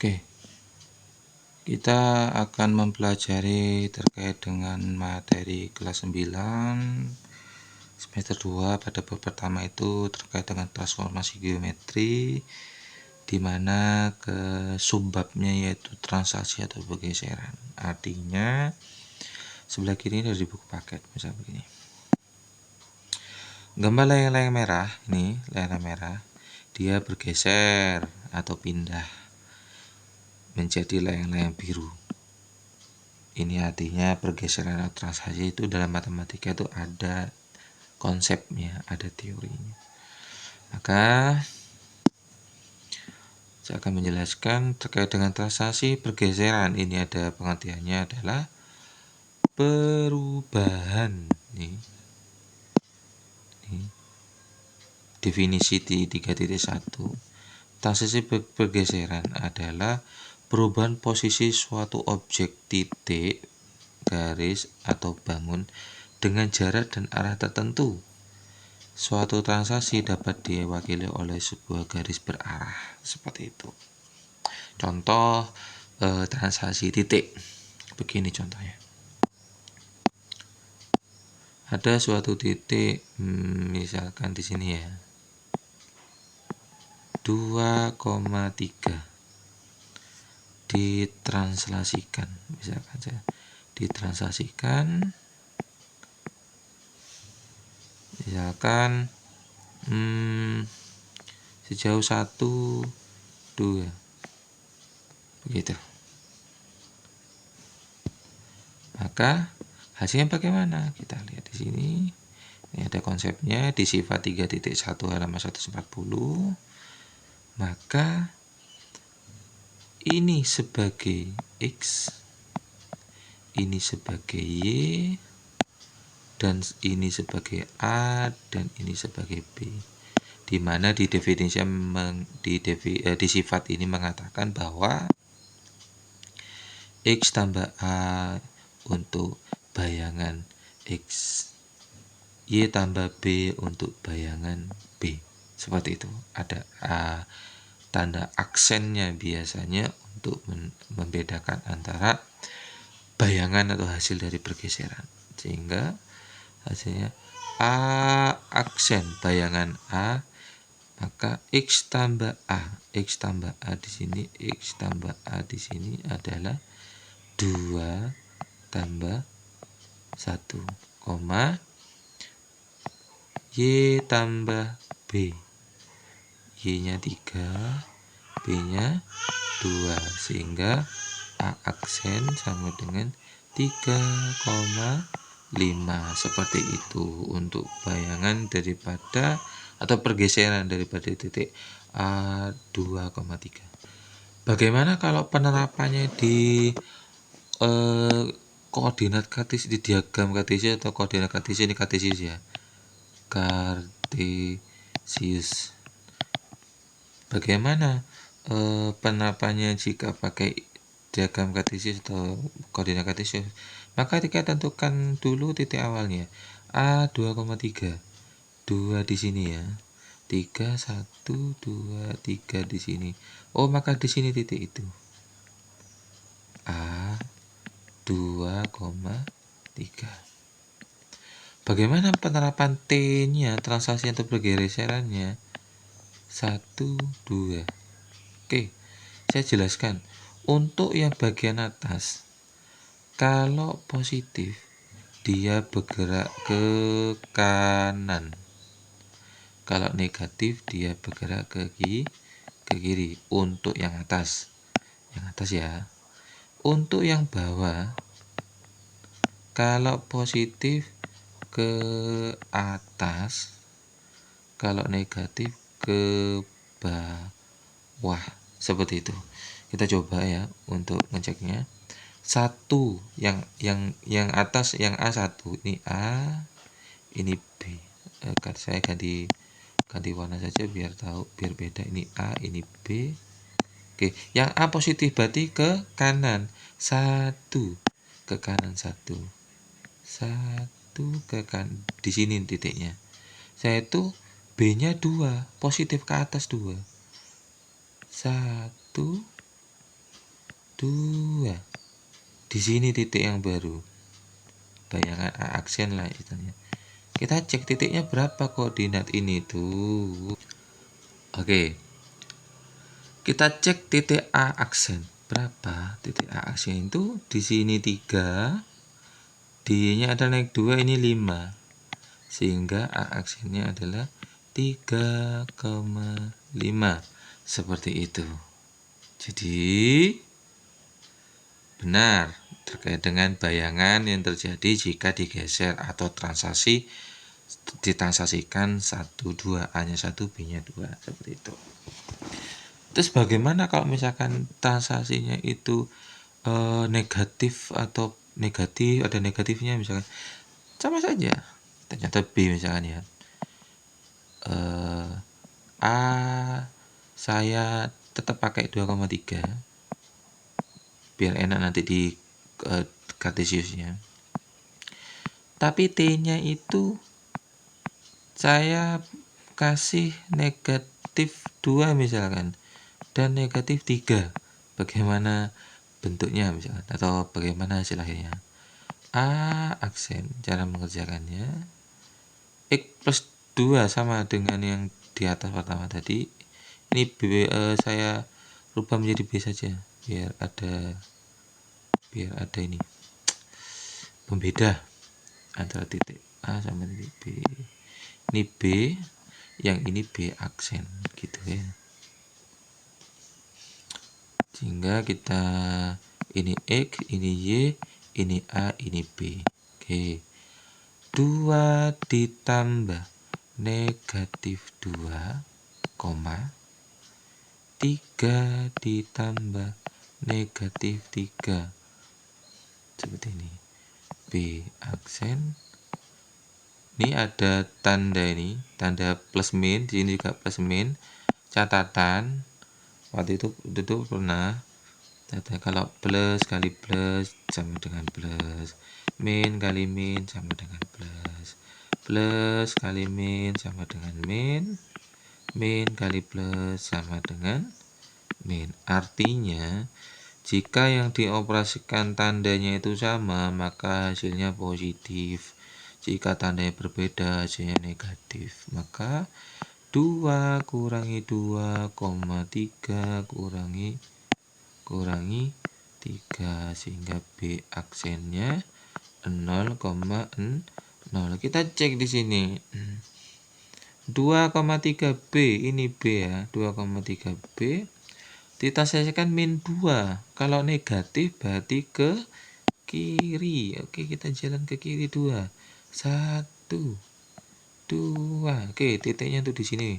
Oke, kita akan mempelajari terkait dengan materi kelas 9 semester 2 pada bab pertama itu terkait dengan transformasi geometri, di mana ke subbabnya yaitu translasi atau pergeseran. Artinya sebelah kiri dari buku paket misalnya begini. Gambar layang-layang merah ini, layang merah, dia bergeser atau pindah menjadi layang-layang biru. Ini artinya pergeseran atau translasi itu dalam matematika itu ada konsepnya, ada teorinya. Maka saya akan menjelaskan terkait dengan translasi pergeseran. Ini ada pengertiannya adalah perubahan. Nih. Definisi di 3.1. Translasi pergeseran adalah perubahan posisi suatu objek titik, garis, atau bangun dengan jarak dan arah tertentu. Suatu translasi dapat diwakili oleh sebuah garis berarah seperti itu. Contoh translasi titik. Begini contohnya. Ada suatu titik, misalkan di sini ya. 2,3 ditranslasikan, misalkan saya ditranslasikan, misalkan sejauh 1, 2 begitu. Maka hasilnya bagaimana? Kita lihat di sini. Ini ada konsepnya di sifat 3.1 halaman 140. Maka ini sebagai X, ini sebagai Y, dan ini sebagai A, dan ini sebagai B. Di mana di definisi di sifat ini mengatakan bahwa X tambah A untuk bayangan X, Y tambah B untuk bayangan B. Seperti itu. Ada tanda aksennya biasanya untuk membedakan antara bayangan atau hasil dari pergeseran. Sehingga hasilnya A aksen bayangan A, maka X tambah A. X tambah A di sini, X tambah A di sini adalah 2 tambah 1, Y tambah B. Y-nya 3, B-nya 2, sehingga A aksen sama dengan 3,5. Seperti itu untuk bayangan daripada atau pergeseran daripada titik A 2,3. Bagaimana kalau penerapannya di koordinat kartesius, di diagram kartesius atau koordinat kartesius? Ini kartesius ya, kartesius. Bagaimana penerapannya jika pakai diagram kartesius atau koordinat kartesius? Maka kita tentukan dulu titik awalnya A 2,3, 2 di sini ya, 3, 1, 2, 3 di sini. Oh, maka di sini titik itu A 2,3. Bagaimana penerapan T-nya, translasi atau pergeserannya? 1, 2. Oke, saya jelaskan. Untuk yang bagian atas, kalau positif dia bergerak ke kanan, kalau negatif dia bergerak ke kiri. Untuk yang atas ya. Untuk yang bawah, kalau positif ke atas, kalau negatif ke bawah. Seperti itu. Kita coba ya untuk ngeceknya. 1 yang atas, yang A1 ini A, ini B. Saya ganti warna saja biar tahu, biar beda. Ini A, ini B. Oke, yang A positif berarti ke kanan. 1 ke kanan, 1 ke kanan. Di sini titiknya. Saya itu B-nya 2, positif ke atas 2. 1, 2. Di sini titik yang baru. Bayangan A aksen lah istilahnya. Kita cek titiknya berapa koordinat ini tuh. Oke. Kita cek titik A aksen. Berapa? Titik A aksen itu di sini 3. D-nya ada naik 2, ini 5. Sehingga A aksennya adalah 3,5. Seperti itu. Jadi benar terkait dengan bayangan yang terjadi jika digeser atau transaksi ditransaksikan 1, 2, A-nya 1, B-nya 2, seperti itu. Terus bagaimana kalau misalkan transaksinya itu negatif atau negatif, ada negatifnya misalkan, sama saja. Ternyata B misalkan ya, A saya tetap pakai 2,3 biar enak nanti di kartesiusnya. Tapi T-nya itu saya kasih negatif 2 misalkan dan negatif 3. Bagaimana bentuknya misalkan atau bagaimana hasil akhirnya? A aksen cara mengerjakannya X plus 2 sama dengan yang di atas pertama tadi. Ini B, saya rubah menjadi B saja biar ada ini pembeda antara titik A sama titik B. Ini B, yang ini B aksen gitu ya. Sehingga kita ini X, ini Y, ini A, ini B. Oke. 2 ditambah negatif 2, 3 ditambah negatif 3. Seperti ini. B aksen. Ini ada tanda ini, tanda plus min, di sini juga plus min. Catatan waktu itu pernah kalau plus kali plus sama dengan plus, min kali min sama dengan plus, plus kali min sama dengan min, min kali plus sama dengan min. Artinya jika yang dioperasikan tandanya itu sama, maka hasilnya positif. Jika tandanya berbeda, hasilnya negatif. Maka 2 kurangi 2, 3 kurangi 3, sehingga B aksennya 0,0. Kita cek di sini. 2,3B ini B ya, 2,3B ditransaksikan min 2. Kalau negatif berarti ke kiri. Oke, kita jalan ke kiri 2. 1, 2. Oke, titiknya tuh di sini.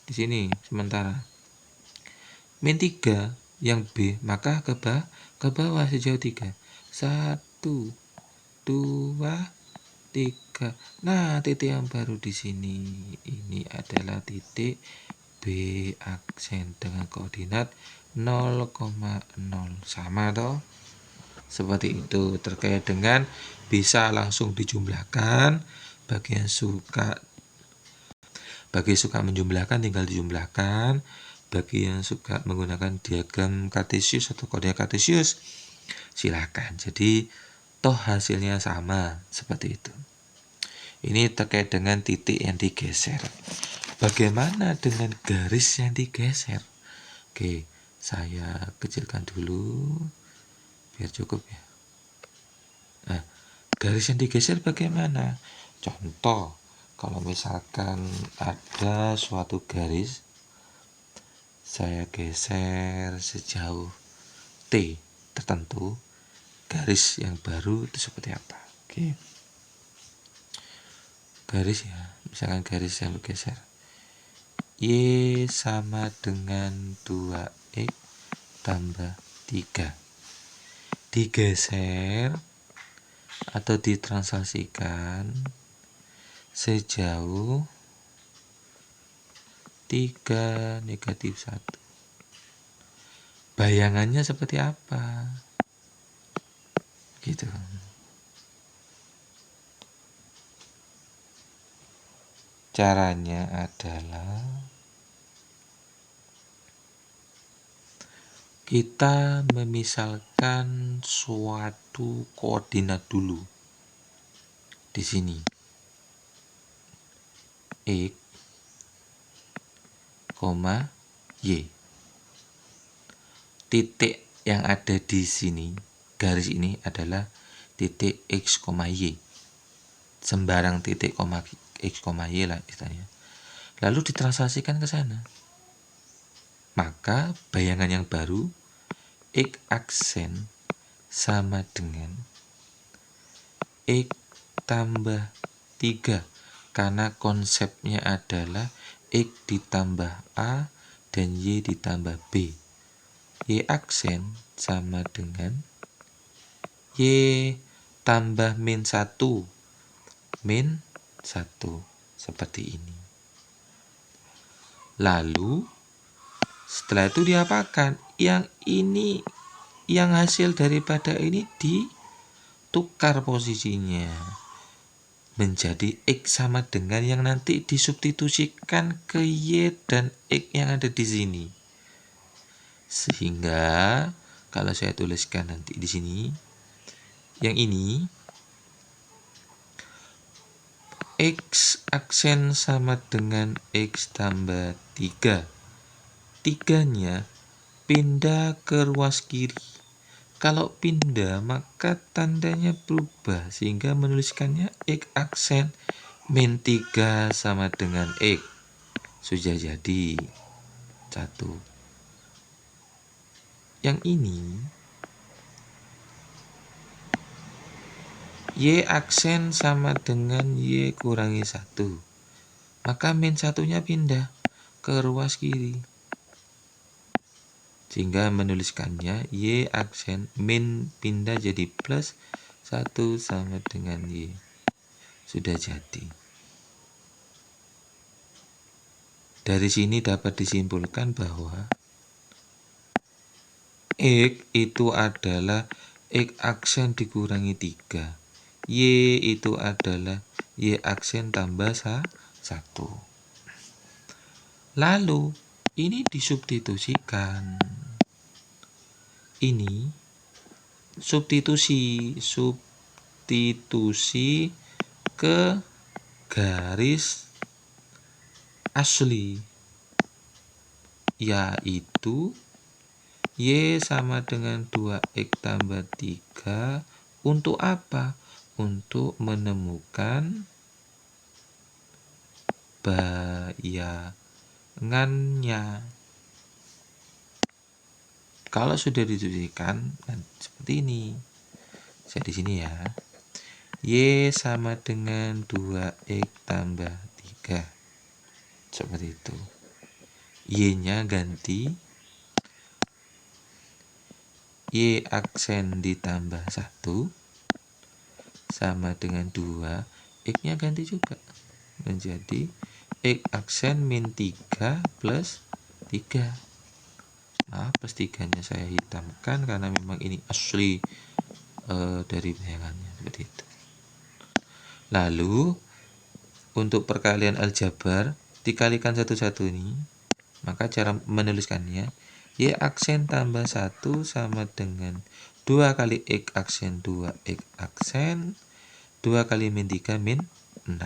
Di sini sementara. Min 3 yang B, maka ke bawah sejauh 3. 1, 2, 3. Nah, titik yang baru di sini ini adalah titik B aksen dengan koordinat 0,0. Sama toh? Seperti itu. Terkait dengan bisa langsung dijumlahkan. Bagi suka menjumlahkan tinggal dijumlahkan. Bagi yang suka menggunakan diagram kartesius atau koordinat kartesius, silakan. Jadi toh hasilnya sama, seperti itu. Ini terkait dengan titik yang digeser. Bagaimana dengan garis yang digeser? Oke, saya kecilkan dulu biar cukup ya. Nah, garis yang digeser bagaimana? Contoh, kalau misalkan ada suatu garis, saya geser sejauh T tertentu, garis yang baru itu seperti apa? Oke. Garis ya, misalkan garis yang bergeser. Y sama dengan 2X tambah 3. Digeser atau ditransaksikan sejauh 3 negatif 1. Bayangannya seperti apa? Gitu. Caranya adalah Kita memisalkan suatu koordinat dulu. Di sini X, Y. Titik yang ada di sini, garis ini adalah titik X, Y. Sembarang titik X, Y lah istilahnya. Lalu ditranslasikan ke sana. Maka bayangan yang baru, X aksen sama dengan X tambah 3. Karena konsepnya adalah X ditambah A dan Y ditambah B. Y aksen sama dengan Y tambah min 1. Min 1. Seperti ini. Lalu setelah itu diapakan? Yang ini, yang hasil daripada ini ditukar posisinya menjadi X sama dengan yang nanti disubstitusikan ke Y dan X yang ada di sini. Sehingga kalau saya tuliskan nanti di sini, yang ini X aksen sama dengan X tambah 3. 3-nya pindah ke ruas kiri. Kalau pindah maka tandanya berubah sehingga menuliskannya X aksen min 3 sama dengan X. Sudah jadi 1. Yang ini Y aksen sama dengan Y kurangi 1. Maka min 1-nya pindah ke ruas kiri. Sehingga menuliskannya Y aksen min pindah jadi plus 1 sama dengan Y. Sudah jadi. Dari sini dapat disimpulkan bahwa X itu adalah X aksen dikurangi 3. Y itu adalah Y aksen tambah 1. Lalu ini disubstitusikan. Ini substitusi ke garis asli, yaitu Y sama dengan 2X tambah 3. Untuk apa? Untuk menemukan bayangannya. Kalau sudah dituliskan seperti ini. Saya di sini ya. Y sama dengan 2X tambah 3. Seperti itu. Y-nya ganti Y aksen ditambah 1 sama dengan 2. X-nya ganti juga. Menjadi X aksen min 3 plus 3. Plus 3-nya saya hitamkan karena memang ini asli dari bayangannya seperti itu. Lalu untuk perkalian aljabar dikalikan satu-satu ini, maka cara menuliskannya Y aksen tambah 1 sama dengan 2 kali X aksen 2X aksen 2 kali min 3 min 6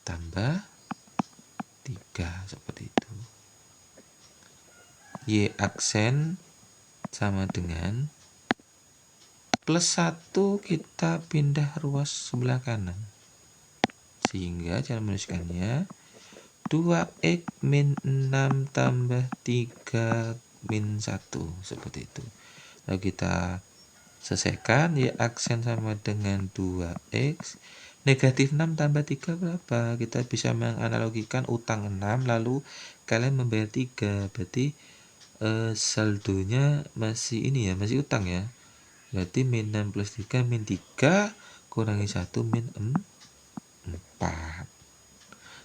tambah 3 seperti itu. Y aksen sama dengan plus 1, kita pindah ruas sebelah kanan. Sehingga cara menuliskannya 2X min 6 tambah 3 min 1. Seperti itu. Lalu kita selesaikan. Y aksen sama dengan 2X. Negatif 6 tambah 3 berapa? Kita bisa menganalogikan utang 6 lalu kalian membayar 3. Berarti saldonya masih ini ya, masih utang ya. Berarti min 6 plus 3 min 3 kurangi 1 min 4.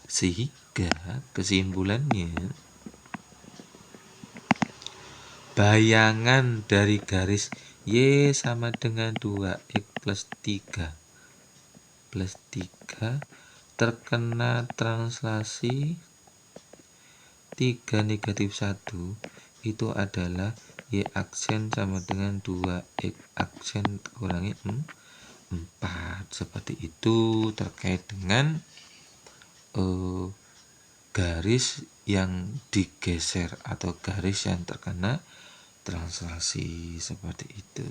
Sehingga kesimpulannya bayangan dari garis Y sama dengan 2X plus 3 terkena translasi 3 negatif 1 itu adalah Y aksen sama dengan 2 X aksen kurangi 4. Seperti itu terkait dengan garis yang digeser atau garis yang terkena translasi, seperti itu.